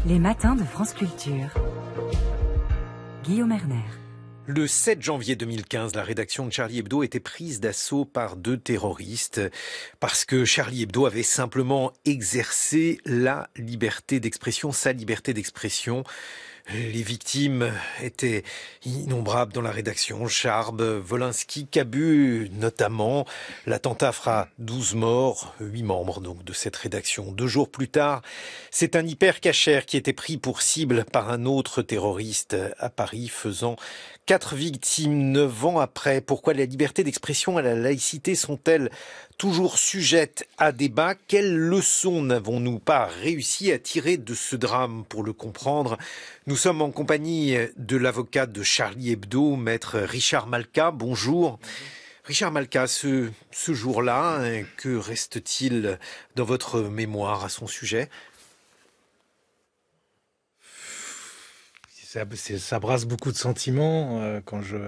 Les matins de France Culture. Guillaume Erner. Le 7 janvier 2015, la rédaction de Charlie Hebdo était prise d'assaut par 2 terroristes parce que Charlie Hebdo avait simplement exercé la liberté d'expression, sa liberté d'expression. Les victimes étaient innombrables dans la rédaction. Charb, Wolinski, Cabu notamment. L'attentat fera 12 morts, 8 membres donc de cette rédaction. 2 jours plus tard, c'est un hyper-cachère qui était pris pour cible par un autre terroriste à Paris, faisant 4 victimes 9 ans après. Pourquoi la liberté d'expression et la laïcité sont-elles toujours sujettes à débat? Quelles leçons n'avons-nous pas réussi à tirer de ce drame? Pour le comprendre, nous sommes en compagnie de l'avocat de Charlie Hebdo, maître Richard Malka. Bonjour. Richard Malka, ce jour-là, que reste-t-il dans votre mémoire à son sujet? Ça brasse beaucoup de sentiments quand je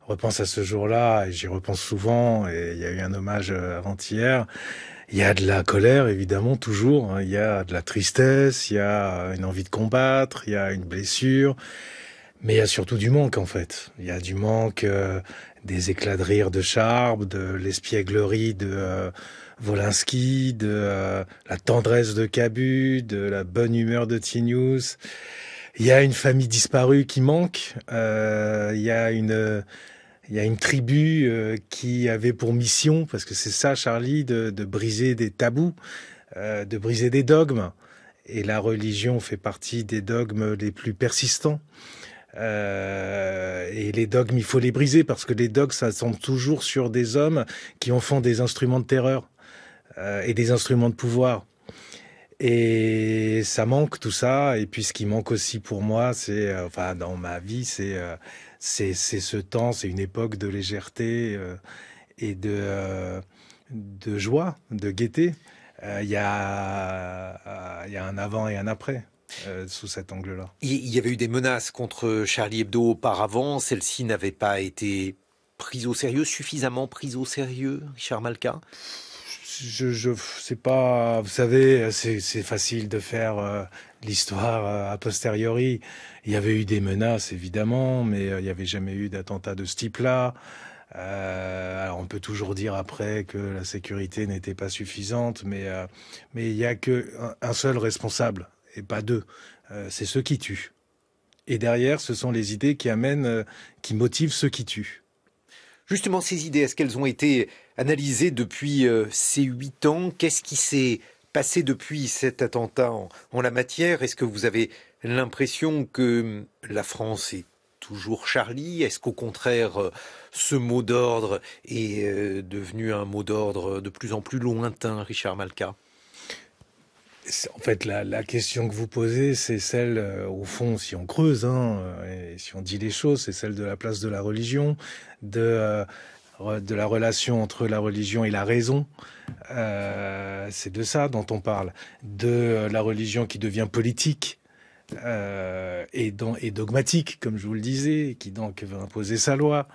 repense à ce jour-là, et j'y repense souvent, et il y a eu un hommage avant-hier. Il y a de la colère, évidemment, toujours. Il y a de la tristesse, il y a une envie de combattre, il y a une blessure. Mais il y a surtout du manque, en fait. Il y a du manque des éclats de rire de Charb, de l'espièglerie de Wolinski, de la tendresse de Cabu, de la bonne humeur de Tinius. Il y a une famille disparue qui manque. Il y a une tribu qui avait pour mission, parce que c'est ça, Charlie, de briser des tabous, de briser des dogmes. Et la religion fait partie des dogmes les plus persistants. Et les dogmes, il faut les briser, parce que les dogmes, ça tombe toujours sur des hommes qui en font des instruments de terreur et des instruments de pouvoir. Et ça manque, tout ça. Et puis ce qui manque aussi pour moi, c'est, dans ma vie, c'est ce temps, c'est une époque de légèreté et de joie, de gaieté. Il y a un avant et un après sous cet angle-là. Il y avait eu des menaces contre Charlie Hebdo auparavant. Celles-ci n'avaient pas été prises au sérieux, suffisamment prises au sérieux, Richard Malka? Je sais pas, vous savez, c'est facile de faire l'histoire a posteriori. Il y avait eu des menaces, évidemment, mais il n'y avait jamais eu d'attentat de ce type-là. Alors on peut toujours dire après que la sécurité n'était pas suffisante, mais il y a que un seul responsable, et pas 2. C'est ceux qui tuent. Et derrière, ce sont les idées qui motivent ceux qui tuent. Justement, ces idées, est-ce qu'elles ont été analysées depuis ces 8 ans? Qu'est-ce qui s'est passé depuis cet attentat en la matière? Est-ce que vous avez l'impression que la France est toujours Charlie? Est-ce qu'au contraire, ce mot d'ordre est devenu un mot d'ordre de plus en plus lointain, Richard Malka? En fait, la question que vous posez, c'est celle, au fond, si on creuse, et si on dit les choses, c'est celle de la place de la religion, de la relation entre la religion et la raison. C'est de ça dont on parle. De la religion qui devient politique et dogmatique, comme je vous le disais, qui donc veut imposer sa loi.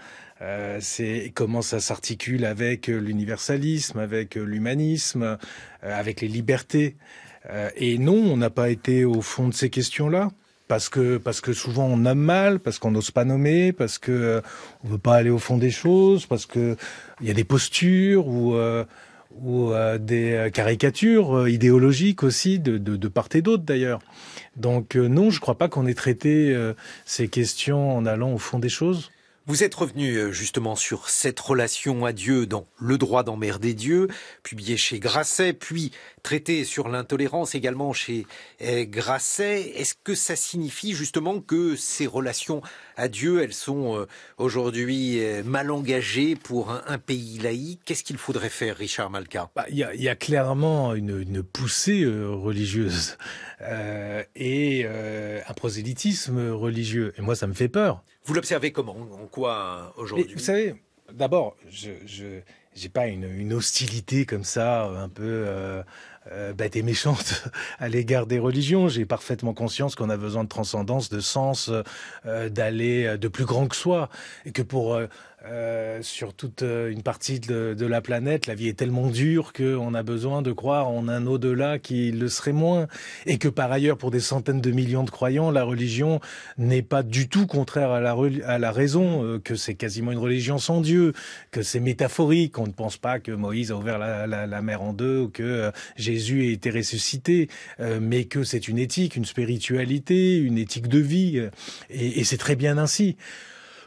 C'est comment ça s'articule avec l'universalisme, avec l'humanisme, avec les libertés. Et non, on n'a pas été au fond de ces questions-là, parce que souvent on nomme mal, parce qu'on n'ose pas nommer, parce que on veut pas aller au fond des choses, parce que il y a des postures ou des caricatures idéologiques aussi de part et d'autre d'ailleurs. Donc non, je crois pas qu'on ait traité ces questions en allant au fond des choses. Vous êtes revenu justement sur cette relation à Dieu dans Le droit d'emmerder Dieu, publié chez Grasset, puis traité sur l'intolérance également chez Grasset. Est-ce que ça signifie justement que ces relations à Dieu, elles sont aujourd'hui mal engagées pour un pays laïque? Qu'est-ce qu'il faudrait faire, Richard Malka? Il y a clairement une poussée religieuse et un prosélytisme religieux. Et moi, ça me fait peur. Vous l'observez comment? En quoi aujourd'hui? Mais vous savez, d'abord, j'ai pas une hostilité comme ça, un peu bête et méchante à l'égard des religions. J'ai parfaitement conscience qu'on a besoin de transcendance, de sens, d'aller de plus grand que soi, et que sur toute une partie de la planète, la vie est tellement dure qu'on a besoin de croire en un au-delà qui le serait moins, et que par ailleurs, pour des centaines de millions de croyants, la religion n'est pas du tout contraire à la raison, que c'est quasiment une religion sans Dieu, que c'est métaphorique, on ne pense pas que Moïse a ouvert la mer en deux, ou que Jésus a été ressuscité, mais que c'est une éthique, une spiritualité, une éthique de vie, et c'est très bien ainsi.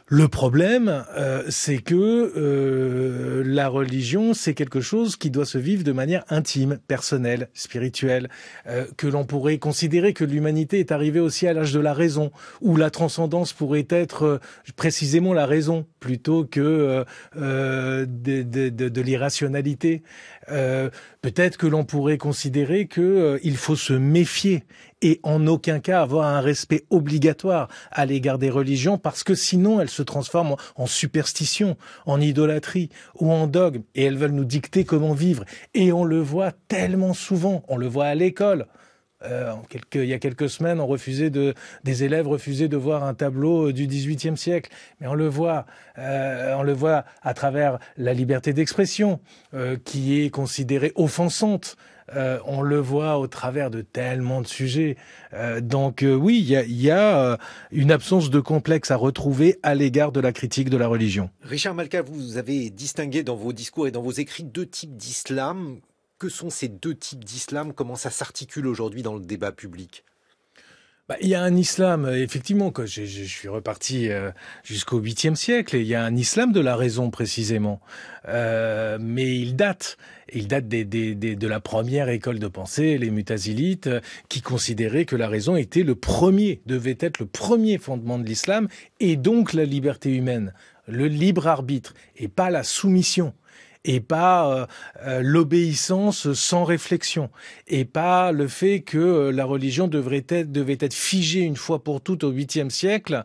Le problème, c'est que la religion, c'est quelque chose qui doit se vivre de manière intime, personnelle, spirituelle, que l'on pourrait considérer que l'humanité est arrivée aussi à l'âge de la raison, où la transcendance pourrait être précisément la raison, plutôt que de l'irrationalité. Peut-être que l'on pourrait considérer que il faut se méfier et en aucun cas avoir un respect obligatoire à l'égard des religions, parce que sinon elles se transforment en superstition, en idolâtrie ou en dogme, et elles veulent nous dicter comment vivre. Et on le voit tellement souvent, on le voit à l'école. Il y a quelques semaines, des élèves refusaient de voir un tableau du XVIIIe siècle. Mais on le voit à travers la liberté d'expression, qui est considérée offensante. On le voit au travers de tellement de sujets. Oui, il y a une absence de complexe à retrouver à l'égard de la critique de la religion. Richard Malka, vous avez distingué dans vos discours et dans vos écrits deux types d'islam. Que sont ces deux types d'islam? Comment ça s'articule aujourd'hui dans le débat public? Il y a un islam, effectivement, que je suis reparti jusqu'au 8e siècle, et il y a un islam de la raison précisément. Mais il date de la première école de pensée, les Mutazilites, qui considéraient que la raison devait être le premier fondement de l'islam, et donc la liberté humaine, le libre arbitre, et pas la soumission. Et pas l'obéissance sans réflexion, et pas le fait que la religion devait être figée une fois pour toutes au 8e siècle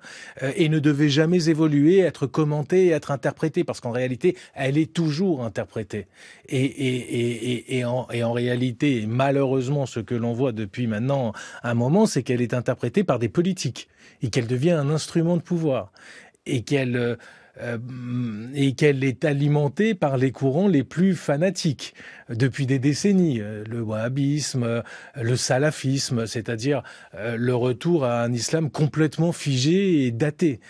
et ne devait jamais évoluer, être commentée et être interprétée, parce qu'en réalité, elle est toujours interprétée. Et en réalité, malheureusement, ce que l'on voit depuis maintenant un moment, c'est qu'elle est interprétée par des politiques, et qu'elle devient un instrument de pouvoir, et qu'elle est alimentée par les courants les plus fanatiques depuis des décennies, le wahhabisme, le salafisme, c'est-à-dire le retour à un islam complètement figé et daté.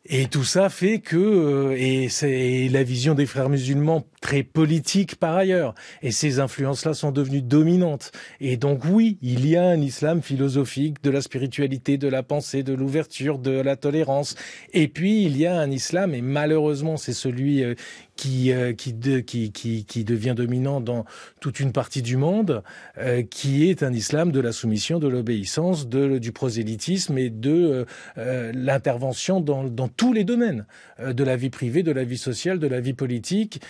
Et tout ça fait que, et c'est la vision des frères musulmans très politique par ailleurs, et ces influences-là sont devenues dominantes. Et donc oui, il y a un islam philosophique, de la spiritualité, de la pensée, de l'ouverture, de la tolérance. Et puis il y a un islam, et malheureusement c'est celui qui devient dominant dans toute une partie du monde, qui est un islam de la soumission, de l'obéissance, du prosélytisme et de l'intervention dans tous les domaines de la vie privée, de la vie sociale, de la vie politique,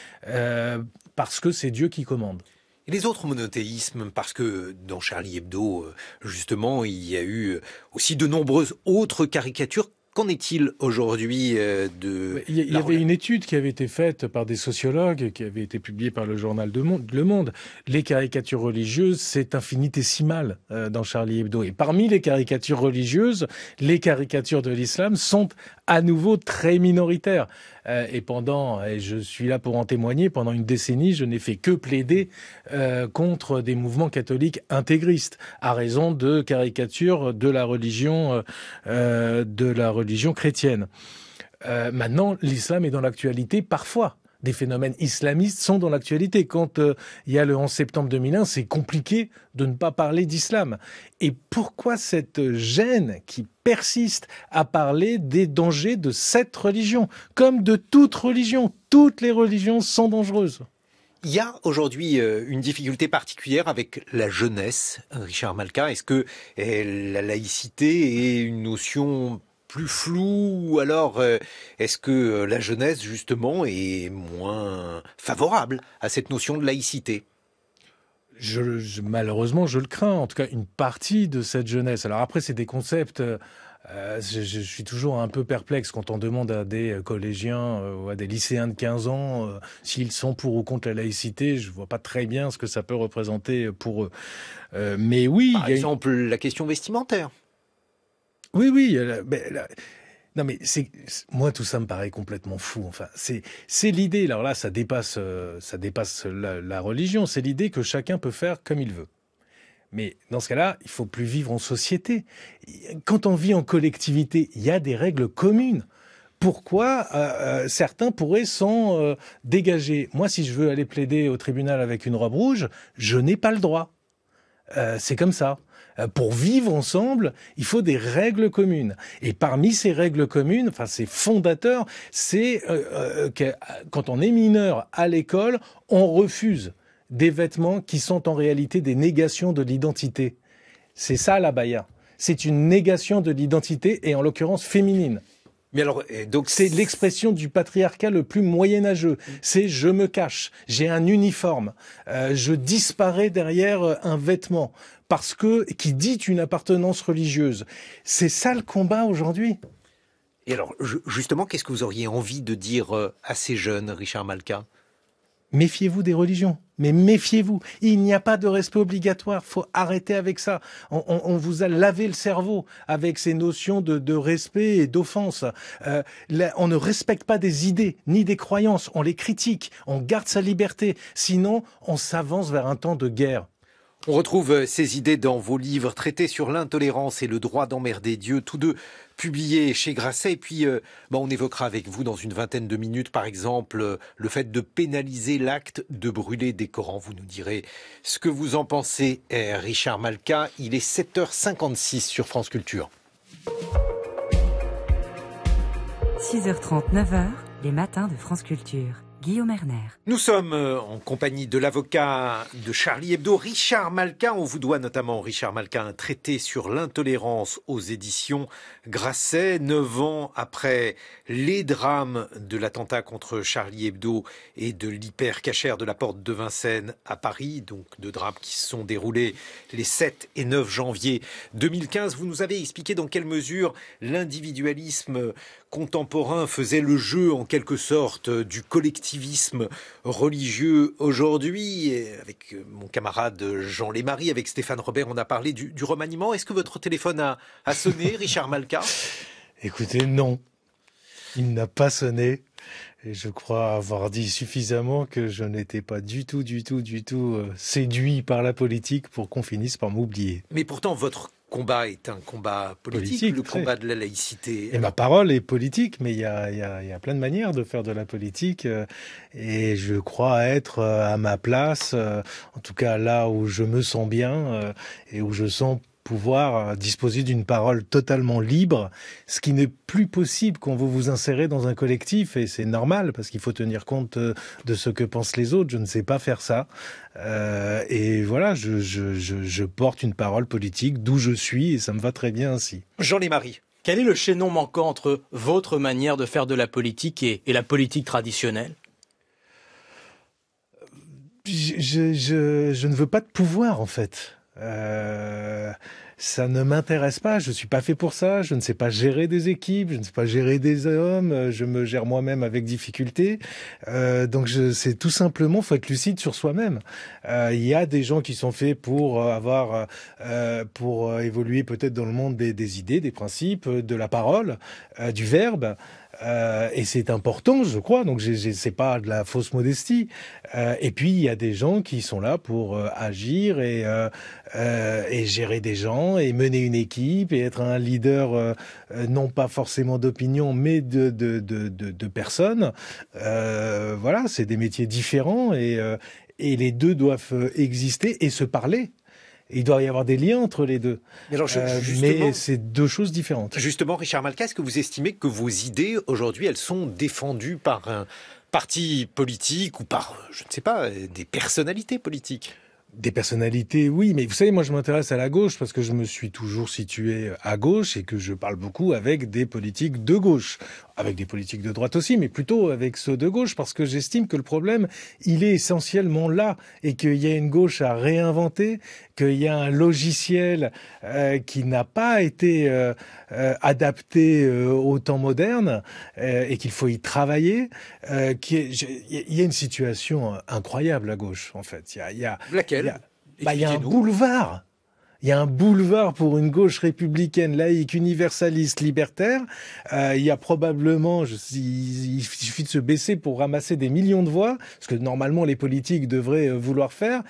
parce que c'est Dieu qui commande. Et les autres monothéismes, parce que dans Charlie Hebdo, justement, il y a eu aussi de nombreuses autres caricatures. Qu'en est-il aujourd'hui Il y avait une étude qui avait été faite par des sociologues, qui avait été publiée par le journal Le Monde. Les caricatures religieuses, c'est infinitésimal dans Charlie Hebdo. Et parmi les caricatures religieuses, les caricatures de l'islam sont à nouveau très minoritaires. Et je suis là pour en témoigner, pendant une décennie, je n'ai fait que plaider contre des mouvements catholiques intégristes, à raison de caricatures de la religion chrétienne. Maintenant, l'islam est dans l'actualité parfois. Des phénomènes islamistes sont dans l'actualité. Quand il y a le 11 septembre 2001, c'est compliqué de ne pas parler d'islam. Et pourquoi cette gêne qui persiste à parler des dangers de cette religion? Comme de toute religion, toutes les religions sont dangereuses. Il y a aujourd'hui une difficulté particulière avec la jeunesse, Richard Malka. Est-ce que la laïcité est une notion plus floue, ou alors est-ce que la jeunesse, justement, est moins favorable à cette notion de laïcité? Malheureusement, je le crains. En tout cas, une partie de cette jeunesse. Alors après, c'est des concepts Je suis toujours un peu perplexe quand on demande à des collégiens ou à des lycéens de 15 ans s'ils sont pour ou contre la laïcité. Je vois pas très bien ce que ça peut représenter pour eux. Mais oui, Par exemple, la question vestimentaire. Oui. Non mais moi tout ça me paraît complètement fou. Enfin, c'est l'idée. Alors là, ça dépasse la religion. C'est l'idée que chacun peut faire comme il veut. Mais dans ce cas-là, il faut plus vivre en société. Quand on vit en collectivité, il y a des règles communes. Pourquoi certains pourraient s'en dégager? Moi, si je veux aller plaider au tribunal avec une robe rouge, je n'ai pas le droit. C'est comme ça. Pour vivre ensemble, il faut des règles communes. Et parmi ces règles communes, enfin ces fondateurs, c'est que quand on est mineur à l'école, on refuse des vêtements qui sont en réalité des négations de l'identité. C'est ça l'abaya. C'est une négation de l'identité et en l'occurrence féminine. Mais alors, donc c'est l'expression du patriarcat le plus moyenâgeux. C'est je me cache, j'ai un uniforme, je disparais derrière un vêtement parce que qui dit une appartenance religieuse. C'est ça le combat aujourd'hui. Et alors, justement, qu'est-ce que vous auriez envie de dire à ces jeunes, Richard Malka? Méfiez-vous des religions, mais méfiez-vous. Il n'y a pas de respect obligatoire, faut arrêter avec ça. On vous a lavé le cerveau avec ces notions de respect et d'offense. On ne respecte pas des idées, ni des croyances, on les critique, on garde sa liberté. Sinon, on s'avance vers un temps de guerre. On retrouve ces idées dans vos livres traités sur l'intolérance et le droit d'emmerder Dieu, tous deux publiés chez Grasset. Et puis, on évoquera avec vous dans une vingtaine de minutes, par exemple, le fait de pénaliser l'acte de brûler des Corans. Vous nous direz ce que vous en pensez, Richard Malka. Il est 7h56 sur France Culture. 6h30, 9h, les matins de France Culture. Guillaume Erner. Nous sommes en compagnie de l'avocat de Charlie Hebdo, Richard Malka. On vous doit notamment, Richard Malka, un traité sur l'intolérance aux éditions Grasset. 9 ans après les drames de l'attentat contre Charlie Hebdo et de l'hyper-cachère de la porte de Vincennes à Paris, donc deux drames qui se sont déroulés les 7 et 9 janvier 2015. Vous nous avez expliqué dans quelle mesure l'individualisme contemporain faisait le jeu en quelque sorte du collectivisme religieux aujourd'hui. Et avec mon camarade Jean Lémarie, avec Stéphane Robert, on a parlé du remaniement. Est-ce que votre téléphone a sonné, Richard Malka? Écoutez, non. Il n'a pas sonné. Et je crois avoir dit suffisamment que je n'étais pas du tout séduit par la politique pour qu'on finisse par m'oublier. Mais pourtant, votre combat est un combat politique, le combat de la laïcité. Et ma parole est politique, mais il y a plein de manières de faire de la politique. Et je crois être à ma place, en tout cas là où je me sens bien et où je sens pouvoir disposer d'une parole totalement libre, ce qui n'est plus possible quand vous vous insérez dans un collectif, et c'est normal parce qu'il faut tenir compte de ce que pensent les autres. Je ne sais pas faire ça, et voilà, je porte une parole politique d'où je suis, et ça me va très bien ainsi. Jean Lémarie. Quel est le chaînon manquant entre votre manière de faire de la politique et la politique traditionnelle ? Je ne veux pas de pouvoir, en fait. Ça ne m'intéresse pas, je suis pas fait pour ça, je ne sais pas gérer des équipes, je ne sais pas gérer des hommes, je me gère moi-même avec difficulté. Donc c'est tout simplement, faut être lucide sur soi-même. Il y a des gens qui sont faits pour pour évoluer peut-être dans le monde des idées, des principes, de la parole, du verbe. Et c'est important, je crois, donc c'est pas de la fausse modestie. Et puis il y a des gens qui sont là pour agir et gérer des gens et mener une équipe et être un leader, non pas forcément d'opinion, mais de personnes. Voilà, c'est des métiers différents et les deux doivent exister et se parler. Il doit y avoir des liens entre les deux. Mais c'est deux choses différentes. Justement, Richard Malka, est-ce que vous estimez que vos idées, aujourd'hui, elles sont défendues par un parti politique ou par, je ne sais pas, des personnalités politiques ? Des personnalités, oui, mais vous savez, moi je m'intéresse à la gauche parce que je me suis toujours situé à gauche et que je parle beaucoup avec des politiques de gauche. avec des politiques de droite aussi, mais plutôt avec ceux de gauche, parce que j'estime que le problème, il est essentiellement là, et qu'il y a une gauche à réinventer, qu'il y a un logiciel qui n'a pas été adapté au temps moderne, et qu'il faut y travailler. Il y a une situation incroyable à gauche, en fait. Laquelle? Il y a un boulevard. Il y a un boulevard pour une gauche républicaine, laïque, universaliste, libertaire. Il y a probablement, il suffit de se baisser pour ramasser des millions de voix, ce que normalement les politiques devraient vouloir faire,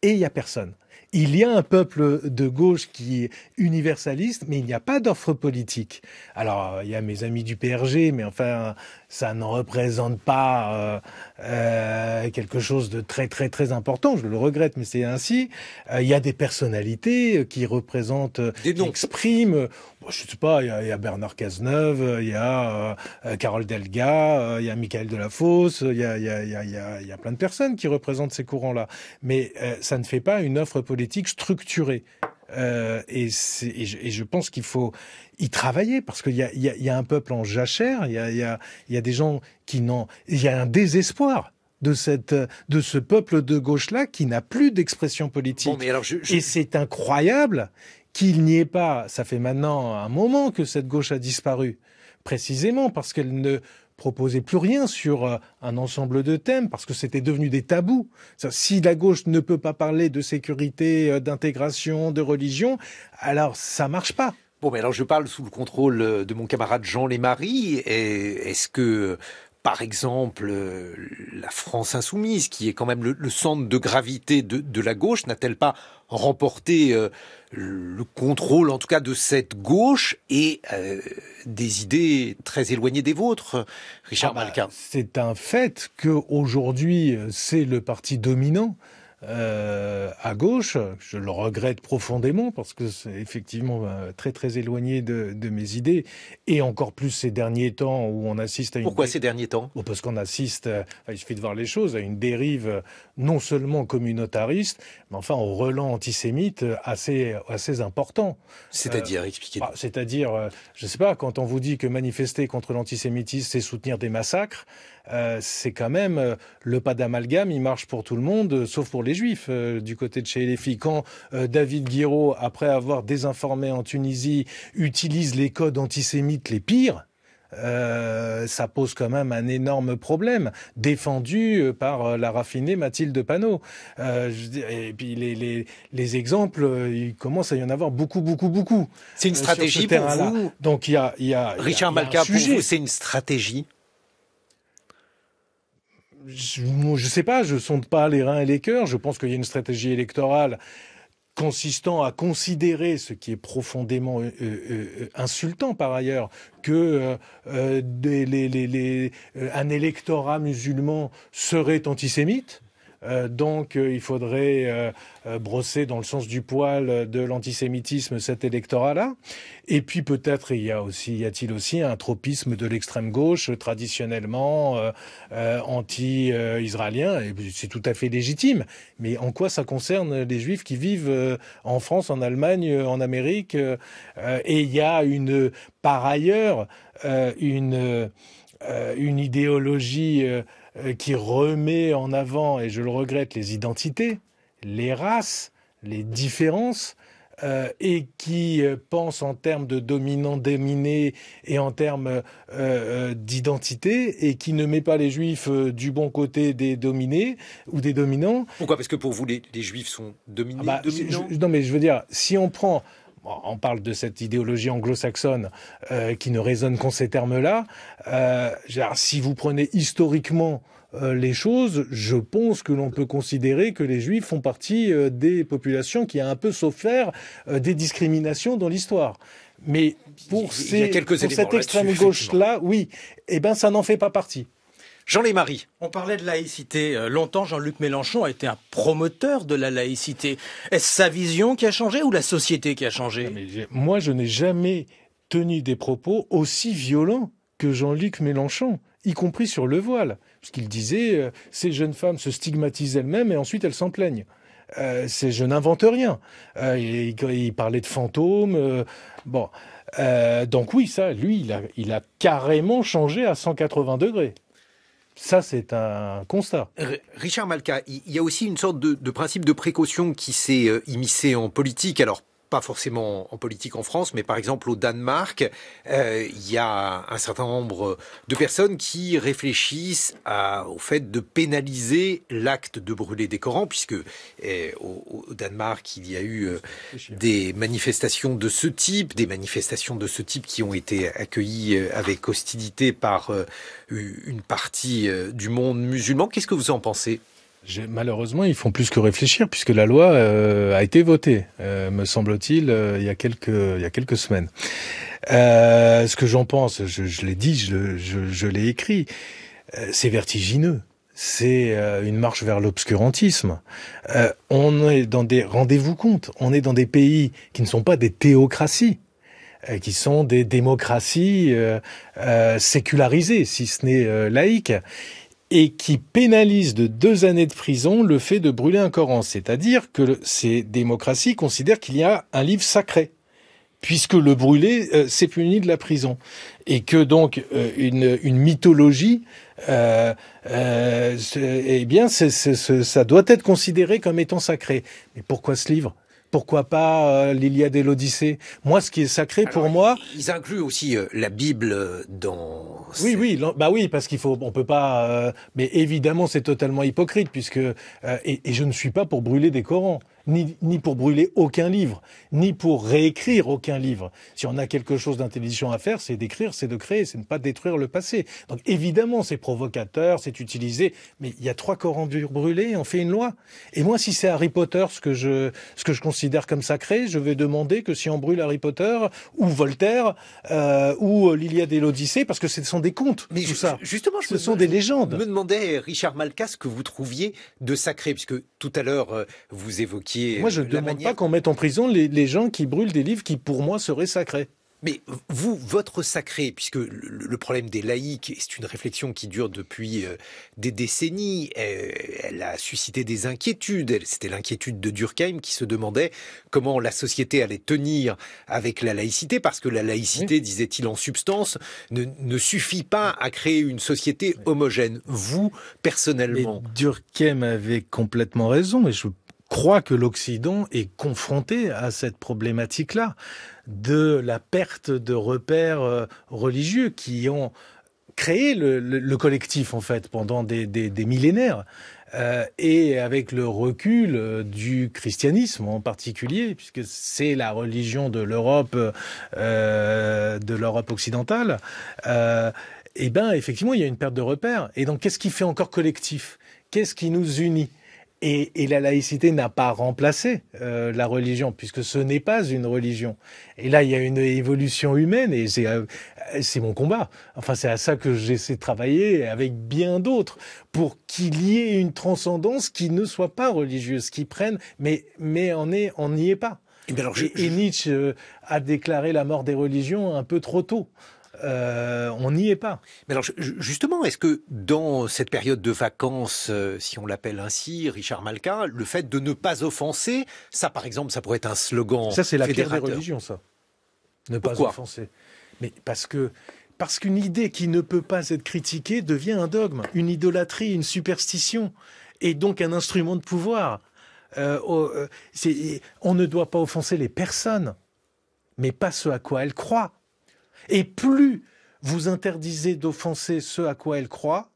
et il y a personne. Il y a un peuple de gauche qui est universaliste, mais il n'y a pas d'offre politique. Alors, il y a mes amis du PRG, mais enfin, ça ne représente pas quelque chose de très très très important. Je le regrette, mais c'est ainsi. Il y a des personnalités qui représentent, qui expriment. Je sais pas, il y a Bernard Cazeneuve, il y a Carole Delga, il y a Michael Delafosse, il y a plein de personnes qui représentent ces courants-là. Mais ça ne fait pas une offre politique structurée. Et je pense qu'il faut y travailler, parce qu'il y a un peuple en jachère, il y a des gens il y a un désespoir de ce peuple de gauche-là qui n'a plus d'expression politique. Bon, mais alors Et c'est incroyable qu'il n'y ait pas, ça fait maintenant un moment que cette gauche a disparu, précisément parce qu'elle ne proposait plus rien sur un ensemble de thèmes, parce que c'était devenu des tabous. Si la gauche ne peut pas parler de sécurité, d'intégration, de religion, alors ça marche pas. Bon, mais alors je parle sous le contrôle de mon camarade Jean Lémarie. Est-ce que, par exemple, la France insoumise, qui est quand même le centre de gravité de la gauche, n'a-t-elle pas remporté le contrôle, en tout cas, de cette gauche et des idées très éloignées des vôtres, Richard Malka? C'est un fait qu'aujourd'hui, c'est le parti dominant à gauche. Je le regrette profondément parce que c'est effectivement très très éloigné de mes idées, et encore plus ces derniers temps où on assiste à une... Pourquoi ces derniers temps? Parce qu'on assiste, il suffit de voir les choses, à une dérive non seulement communautariste, mais enfin au relent antisémite assez important. C'est-à-dire, expliquez-nous. C'est-à-dire, je sais pas, quand on vous dit que manifester contre l'antisémitisme, c'est soutenir des massacres, c'est quand même le pas d'amalgame, il marche pour tout le monde, sauf pour les juifs, du côté de chez les filles. Quand David Guiraud, après avoir désinformé en Tunisie, utilise les codes antisémites les pires, ça pose quand même un énorme problème, défendu par la raffinée Mathilde Panot. Et puis les exemples, il commence à y en avoir beaucoup. C'est une stratégie pour vous? Donc il y a Richard Malka, pour vous, c'est une stratégie? Je sais pas, je sonde pas les reins et les cœurs. Je pense qu'il y a une stratégie électorale consistant à considérer, ce qui est profondément insultant par ailleurs, que un électorat musulman serait antisémite. Donc il faudrait brosser dans le sens du poil de l'antisémitisme cet électorat-là. Et puis peut-être y a-t-il aussi un tropisme de l'extrême gauche traditionnellement anti-israélien, et c'est tout à fait légitime. Mais en quoi ça concerne les Juifs qui vivent en France, en Allemagne, en Amérique? Et il y a par ailleurs une idéologie qui remet en avant, et je le regrette, les identités, les races, les différences, et qui pense en termes de dominant-dominé et en termes d'identité, et qui ne met pas les Juifs du bon côté des dominés ou des dominants. Pourquoi? Parce que pour vous, les Juifs sont dominés, dominants? Non, mais je veux dire, si on prend... On parle de cette idéologie anglo-saxonne qui ne résonne qu'en ces termes-là. Si vous prenez historiquement les choses, je pense que l'on peut considérer que les Juifs font partie des populations qui a un peu souffert des discriminations dans l'histoire. Mais pour cette extrême gauche-là, oui, ça n'en fait pas partie. Jean Lémarie. On parlait de laïcité. Longtemps, Jean-Luc Mélenchon a été un promoteur de la laïcité. Est-ce sa vision qui a changé ou la société qui a changé? Moi, je n'ai jamais tenu des propos aussi violents que Jean-Luc Mélenchon, y compris sur le voile. Parce qu'il disait, ces jeunes femmes se stigmatisent elles-mêmes et ensuite elles s'en plaignent. Je n'invente rien. Il parlait de fantômes. Bon, donc oui, ça, lui, il a carrément changé à 180 degrés. Ça, c'est un constat. Richard Malka, il y a aussi une sorte de principe de précaution qui s'est immiscé en politique. Alors, pas forcément en politique en France, mais par exemple au Danemark, il y a un certain nombre de personnes qui réfléchissent au fait de pénaliser l'acte de brûler des Corans, puisque au Danemark, il y a eu des manifestations de ce type, qui ont été accueillies avec hostilité par une partie du monde musulman. Qu'est-ce que vous en pensez ? Malheureusement, ils font plus que réfléchir puisque la loi a été votée, me semble-t-il, il y a quelques semaines. Ce que j'en pense, je l'ai dit, je l'ai écrit, c'est vertigineux. C'est une marche vers l'obscurantisme. On est dans rendez-vous compte, on est dans des pays qui ne sont pas des théocraties, qui sont des démocraties sécularisées, si ce n'est laïques, et qui pénalise de 2 années de prison le fait de brûler un Coran. C'est-à-dire que ces démocraties considèrent qu'il y a un livre sacré, puisque le brûler, c'est puni de la prison. Et que donc une mythologie, eh bien, ça doit être considéré comme étant sacré. Mais pourquoi ce livre ? Pourquoi pas l'Iliade et l'Odyssée ? Moi, ce qui est sacré pour moi... Ils incluent aussi la Bible dans... Oui, parce on peut pas... mais évidemment, c'est totalement hypocrite, puisque... et je ne suis pas pour brûler des Corans, ni pour brûler aucun livre, ni pour réécrire aucun livre. Si on a quelque chose d'intelligent à faire, c'est d'écrire, c'est de créer, c'est ne pas détruire le passé. Donc évidemment, c'est provocateur, c'est utilisé, mais il y a 3 Corans brûlés, on fait une loi. Et moi, si c'est Harry Potter, ce que je considère comme sacré, je vais demander que si on brûle Harry Potter, ou Voltaire, ou l'Iliade et l'Odyssée, parce que ce sont des contes, mais tout ça. Justement, ce sont des légendes. Je me demandais, Richard Malka, ce que vous trouviez de sacré, puisque tout à l'heure, vous évoquiez... Moi, je ne demande pas qu'on mette en prison les gens qui brûlent des livres qui, pour moi, seraient sacrés. Mais vous, votre sacré, puisque le problème des laïcs, c'est une réflexion qui dure depuis des décennies, elle a suscité des inquiétudes. C'était l'inquiétude de Durkheim qui se demandait comment la société allait tenir avec la laïcité, parce que la laïcité, oui, disait-il en substance, ne suffit pas à créer une société homogène. Vous, personnellement... Mais Durkheim avait complètement raison, et je crois que l'Occident est confronté à cette problématique-là, de la perte de repères religieux qui ont créé le collectif, en fait, pendant des millénaires. Et avec le recul du christianisme en particulier, puisque c'est la religion de l'Europe occidentale, et ben effectivement il y a une perte de repères. Et donc qu'est-ce qui fait encore collectif ? Qu'est-ce qui nous unit ? Et la laïcité n'a pas remplacé la religion, puisque ce n'est pas une religion. Et là, il y a une évolution humaine, et c'est mon combat. Enfin, c'est à ça que j'essaie de travailler, avec bien d'autres, pour qu'il y ait une transcendance qui ne soit pas religieuse, qui prenne, mais on n'y est pas. Et Nietzsche a déclaré la mort des religions un peu trop tôt. On n'y est pas. Mais alors justement, est-ce que dans cette période de vacances, si on l'appelle ainsi, Richard Malka, le fait de ne pas offenser, ça par exemple, ça pourrait être un slogan fédérateur. Ça c'est la pire des religions, ça. Ne pas offenser. Mais parce qu'une idée qui ne peut pas être critiquée devient un dogme, une idolâtrie, une superstition, et donc un instrument de pouvoir. On ne doit pas offenser les personnes, mais pas ce à quoi elles croient. Et plus vous interdisez d'offenser ce à quoi elles croient,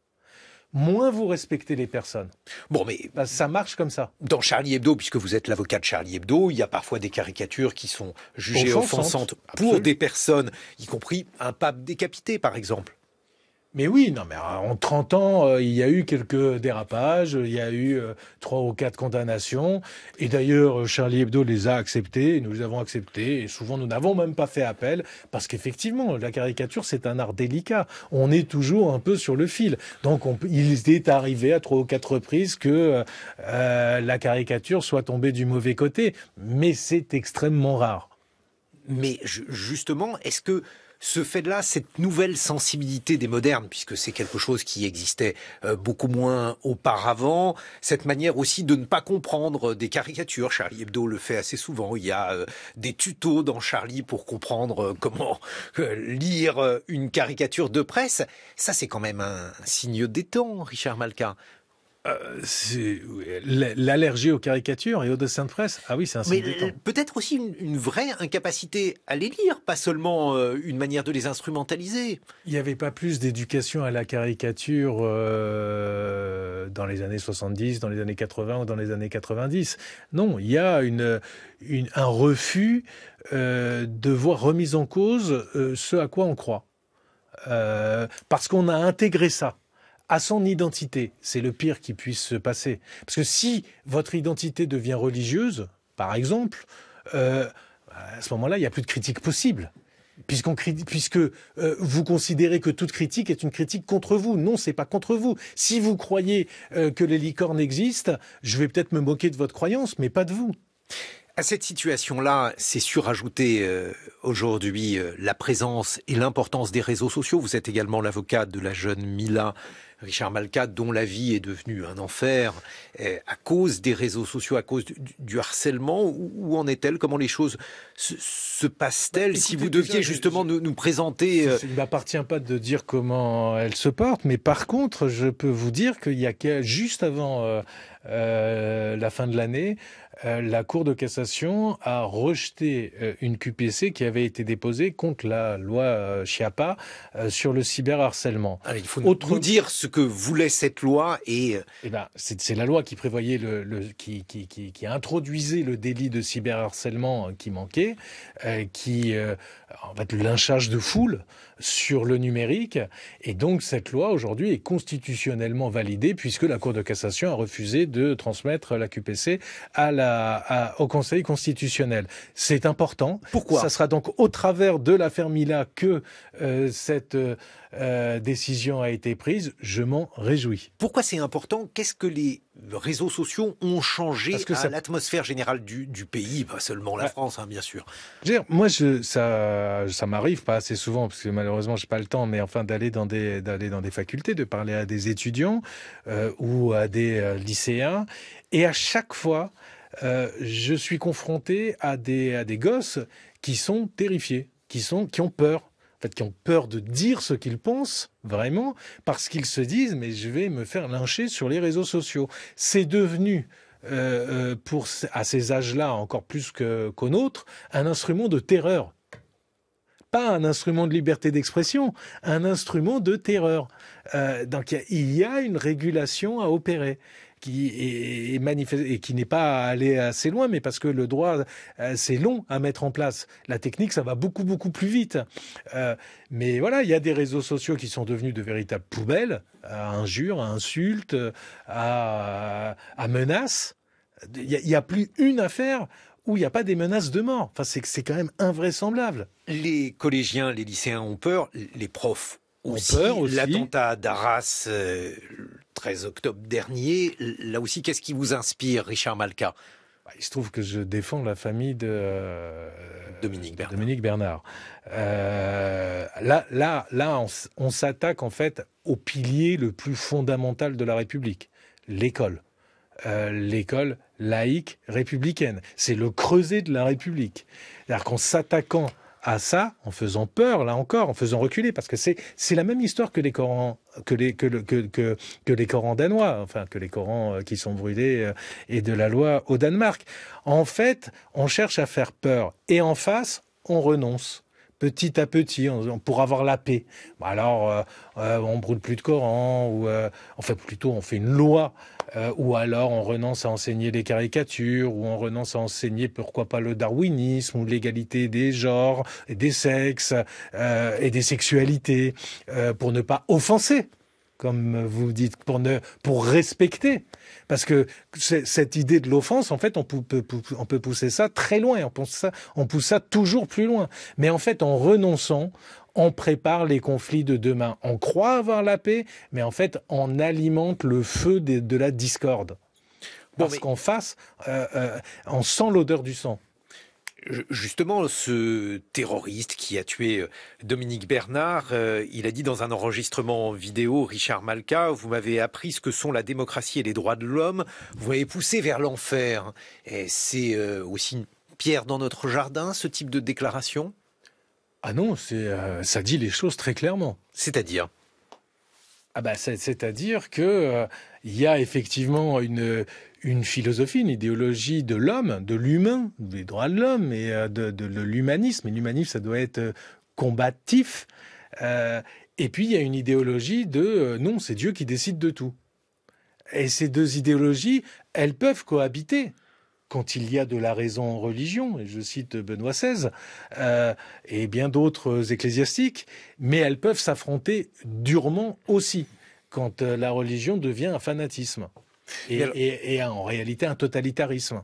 moins vous respectez les personnes. Bon, mais ça marche comme ça. Dans Charlie Hebdo, puisque vous êtes l'avocat de Charlie Hebdo, il y a parfois des caricatures qui sont jugées offensantes pour des personnes, y compris un pape décapité, par exemple. Mais oui, non, mais en 30 ans, il y a eu quelques dérapages, il y a eu 3 ou 4 condamnations, et d'ailleurs, Charlie Hebdo les a acceptés, et nous les avons acceptés, et souvent nous n'avons même pas fait appel, parce qu'effectivement, la caricature, c'est un art délicat. On est toujours un peu sur le fil. Donc, il est arrivé à 3 ou 4 reprises que la caricature soit tombée du mauvais côté, mais c'est extrêmement rare. Mais justement, est-ce que ce fait-là, cette nouvelle sensibilité des modernes, puisque c'est quelque chose qui existait beaucoup moins auparavant, cette manière aussi de ne pas comprendre des caricatures. Charlie Hebdo le fait assez souvent. Il y a des tutos dans Charlie pour comprendre comment lire une caricature de presse. Ça, c'est quand même un signe des temps, Richard Malka. L'allergie aux caricatures et aux dessins de presse, ah oui, c'est un signe des temps. Peut-être aussi une vraie incapacité à les lire, pas seulement une manière de les instrumentaliser. Il n'y avait pas plus d'éducation à la caricature dans les années 70, dans les années 80 ou dans les années 90. Non, il y a un refus de voir remise en cause ce à quoi on croit. Parce qu'on a intégré ça à son identité. C'est le pire qui puisse se passer. Parce que si votre identité devient religieuse, par exemple, à ce moment-là, il n'y a plus de critique possible. Puisque vous considérez que toute critique est une critique contre vous. Non, c'est pas contre vous. Si vous croyez que les licornes existent, je vais peut-être me moquer de votre croyance, mais pas de vous. À cette situation-là, c'est surajouté aujourd'hui la présence et l'importance des réseaux sociaux. Vous êtes également l'avocat de la jeune Mila, Richard Malka, dont la vie est devenue un enfer à cause des réseaux sociaux, à cause du harcèlement. Où en est-elle? Comment les choses se passent-elles? Si vous deviez justement nous présenter... Il ne m'appartient pas de dire comment elles se portent, mais par contre, je peux vous dire qu'il y a juste avant la fin de l'année, la Cour de cassation a rejeté une QPC qui avait été déposée contre la loi Schiappa sur le cyberharcèlement. Alors, il faut nous dire ce que voulait cette loi et... c'est la loi qui prévoyait qui introduisait le délit de cyberharcèlement qui manquait, en fait, le lynchage de foule sur le numérique. Et donc, cette loi, aujourd'hui, est constitutionnellement validée puisque la Cour de cassation a refusé de transmettre la QPC au Conseil constitutionnel. C'est important. Pourquoi? Ça sera donc au travers de l'affaire Mila que cette décision a été prise. Je m'en réjouis. Pourquoi c'est important? Qu'est-ce que les réseaux sociaux ont changé à l'atmosphère générale du pays? Pas seulement la France, hein, bien sûr. Moi, ça m'arrive pas assez souvent, parce que malheureusement, j'ai pas le temps, mais enfin, d'aller dans des facultés, de parler à des étudiants ou à des lycéens. Et à chaque fois, je suis confronté à des gosses qui sont terrifiés, qui ont peur. En fait, qui ont peur de dire ce qu'ils pensent, vraiment, parce qu'ils se disent « mais je vais me faire lyncher sur les réseaux sociaux ». C'est devenu, à ces âges-là, encore plus qu'au nôtre, un instrument de terreur. Pas un instrument de liberté d'expression, un instrument de terreur. Donc il y a une régulation à opérer qui est manifeste et qui n'est pas allé assez loin, mais parce que le droit, c'est long à mettre en place. La technique, ça va beaucoup, beaucoup plus vite. Mais voilà, il y a des réseaux sociaux qui sont devenus de véritables poubelles, à injures, à insultes, à menaces. Il n'y a plus une affaire où il n'y a pas des menaces de mort. Enfin, c'est quand même invraisemblable. Les collégiens, les lycéens ont peur, les profs aussi. L'attentat d'Arras, 13 octobre dernier, là aussi, qu'est-ce qui vous inspire, Richard Malka? Il se trouve que je défends la famille de Dominique Bernard. Là, on s'attaque en fait au pilier le plus fondamental de la République, l'école. L'école laïque républicaine. C'est le creuset de la République. C'est-à-dire qu'en s'attaquant à ça, en faisant peur, là encore, en faisant reculer, parce que c'est la même histoire que les Corans, que les Corans danois, enfin que les Corans qui sont brûlés et de la loi au Danemark. En fait, on cherche à faire peur, et en face, on renonce. Petit à petit, pour avoir la paix. Alors, on brûle plus de Coran, ou on fait une loi, ou alors on renonce à enseigner les caricatures, ou on renonce à enseigner, pourquoi pas, le darwinisme, ou l'égalité des genres, et des sexes, et des sexualités, pour ne pas offenser, comme vous dites, pour respecter. Parce que cette idée de l'offense, en fait, on peut pousser ça très loin, on pousse ça toujours plus loin. Mais en fait, en renonçant, on prépare les conflits de demain. On croit avoir la paix, mais en fait, on alimente le feu de la discorde. Parce qu'en face, on sent l'odeur du sang. Justement, ce terroriste qui a tué Dominique Bernard, il a dit dans un enregistrement vidéo, Richard Malka, vous m'avez appris ce que sont la démocratie et les droits de l'homme, vous m'avez poussé vers l'enfer. Et c'est aussi une pierre dans notre jardin, ce type de déclaration? Ah non, ça dit les choses très clairement. C'est-à-dire? C'est-à-dire que il y a effectivement une philosophie, une idéologie de l'homme, de l'humain, des droits de l'homme et de l'humanisme. Et l'humanisme, ça doit être combatif. Et puis il y a une idéologie de non, c'est Dieu qui décide de tout. Et ces deux idéologies, elles peuvent cohabiter quand il y a de la raison en religion, et je cite Benoît XVI, et bien d'autres ecclésiastiques, mais elles peuvent s'affronter durement aussi, quand la religion devient un fanatisme, et en réalité un totalitarisme.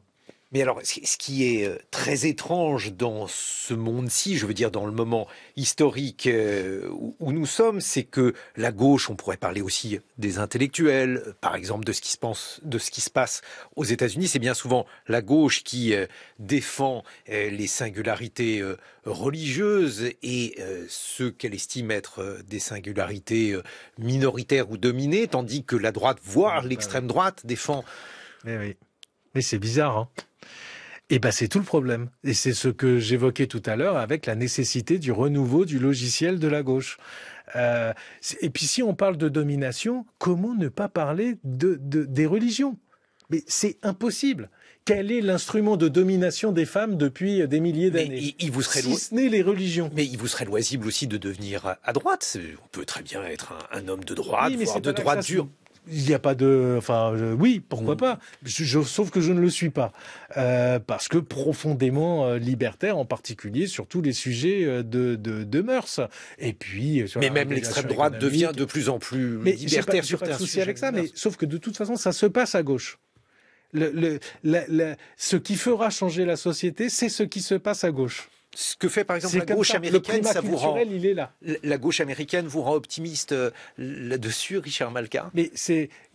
Mais alors, ce qui est très étrange dans ce monde-ci, je veux dire dans le moment historique où nous sommes, c'est que la gauche, on pourrait parler aussi des intellectuels, par exemple de ce qui se passe aux États-Unis, c'est bien souvent la gauche qui défend les singularités religieuses et ceux qu'elle estime être des singularités minoritaires ou dominées, tandis que la droite, voire l'extrême droite, défend... Mais oui, mais c'est bizarre, hein. Et c'est tout le problème. Et c'est ce que j'évoquais tout à l'heure avec la nécessité du renouveau du logiciel de la gauche. Et puis si on parle de domination, comment ne pas parler des religions? Mais c'est impossible. Quel est l'instrument de domination des femmes depuis des milliers d'années? Si ce n'est les religions. Mais il vous serait loisible aussi de devenir à droite. On peut très bien être un homme de droite, oui, voire de droite dure. Il n'y a pas de... oui, pourquoi pas. Sauf que je ne le suis pas. Parce que profondément libertaire, en particulier sur tous les sujets de mœurs. Et puis... Mais même l'extrême droite devient de plus en plus libertaire sur certains sujets. Pas de souci avec ça, mais sauf que de toute façon, ça se passe à gauche. Ce qui fera changer la société, c'est ce qui se passe à gauche. Ce que fait par exemple la gauche américaine, ça vous rend... il est là. La gauche américaine vous rend optimiste là-dessus, Richard Malka? Mais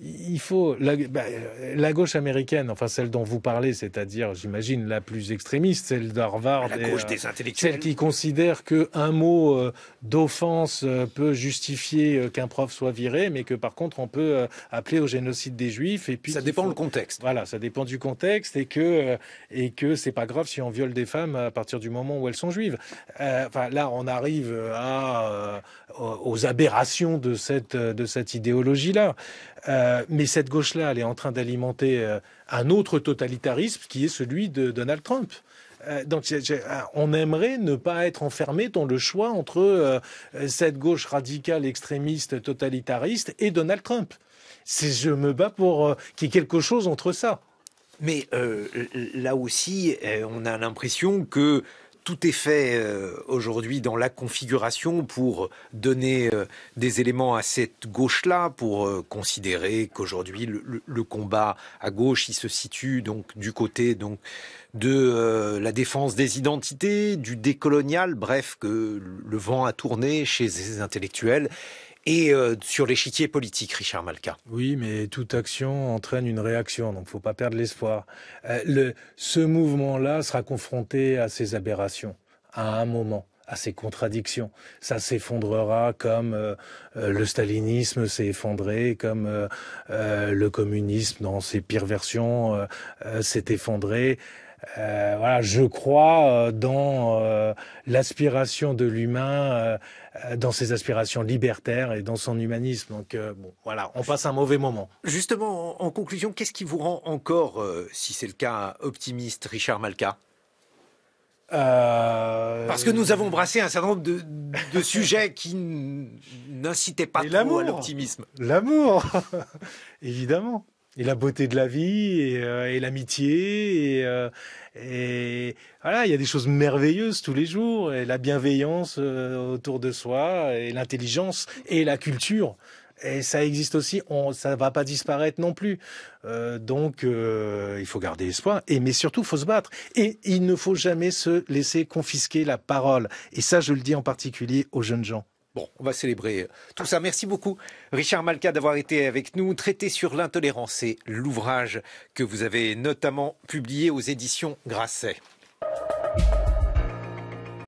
il faut la gauche américaine, enfin celle dont vous parlez, c'est-à-dire, j'imagine, la plus extrémiste, celle d'Harvard, la gauche des intellectuels, celle qui considère que un mot d'offense peut justifier qu'un prof soit viré, mais que par contre on peut appeler au génocide des Juifs. Et puis ça dépend du contexte. Voilà, ça dépend du contexte et que c'est pas grave si on viole des femmes à partir du moment où elles sont juives. Là, on arrive aux aberrations de cette idéologie-là. Mais cette gauche-là, elle est en train d'alimenter un autre totalitarisme qui est celui de Donald Trump. Donc, on aimerait ne pas être enfermé dans le choix entre cette gauche radicale, extrémiste, totalitariste et Donald Trump. Je me bats pour qu'il y ait quelque chose entre ça. Mais là aussi, on a l'impression que tout est fait aujourd'hui dans la configuration pour donner des éléments à cette gauche-là, pour considérer qu'aujourd'hui le combat à gauche, il se situe donc du côté de la défense des identités, du décolonial, bref, que le vent a tourné chez les intellectuels. Et sur l'échiquier politique, Richard Malka. Oui, mais toute action entraîne une réaction, donc faut pas perdre l'espoir. Ce mouvement-là sera confronté à ces aberrations, à un moment, à ces contradictions. Ça s'effondrera comme le stalinisme s'est effondré, comme le communisme dans ses pires versions s'est effondré. Je crois dans l'aspiration de l'humain, dans ses aspirations libertaires et dans son humanisme. Donc on passe un mauvais moment. Justement, en conclusion, qu'est-ce qui vous rend encore, si c'est le cas, optimiste, Richard Malka? Parce que nous avons brassé un certain nombre de sujets qui n'incitaient pas trop à l'optimisme. L'amour, évidemment. Et la beauté de la vie, et l'amitié, et voilà, il y a des choses merveilleuses tous les jours, et la bienveillance autour de soi, et l'intelligence, et la culture. Et ça existe aussi, ça va pas disparaître non plus. Donc, il faut garder espoir, mais surtout, il faut se battre. Et il ne faut jamais se laisser confisquer la parole. Et ça, je le dis en particulier aux jeunes gens. Bon, on va célébrer tout ça. Merci beaucoup, Richard Malka, d'avoir été avec nous. Traité sur l'intolérance, c'est l'ouvrage que vous avez notamment publié aux éditions Grasset.